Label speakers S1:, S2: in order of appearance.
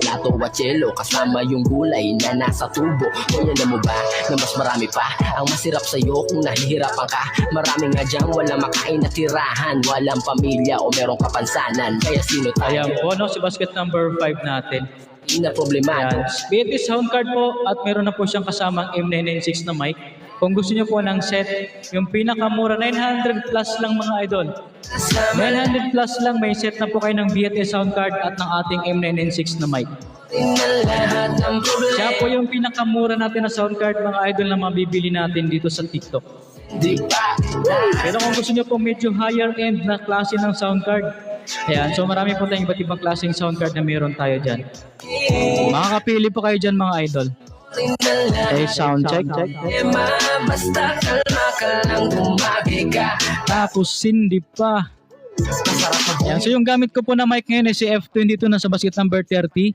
S1: plato at yelo kasama yung gulay na nasa tubo. O alam mo ba na mas marami pa ang masirap sa'yo kung nahihirapan ka? Marami nga dyan walang makain na tirahan, walang pamilya o merong kapansanan. Kaya sino tayo?
S2: Ayan po, no, si basket number 5 natin.
S1: Di na problemado.
S2: Ayan. BT sound card po at meron na po siyang kasamang M996 na mic. Kung gusto niyo po ng set, yung pinakamura, 900 plus lang mga idol. 900 plus lang, may set na po kayo ng BTS sound card at ng ating M996 na mic. Siya po yung pinakamura natin na sound card mga idol na mabibili natin dito sa TikTok. Pero kung gusto niyo po medyo higher end na klase ng sound card, ayan, so marami po tayong iba't ibang klaseng sound card na meron tayo dyan. Makakapili po kayo dyan mga idol. Okay, sound check.
S1: Basta kalma ka lang, bumagi ka.
S2: Tapos hindi pa. Ayan, so yung gamit ko po na mic ngayon ay si F22 na sa basket number 30.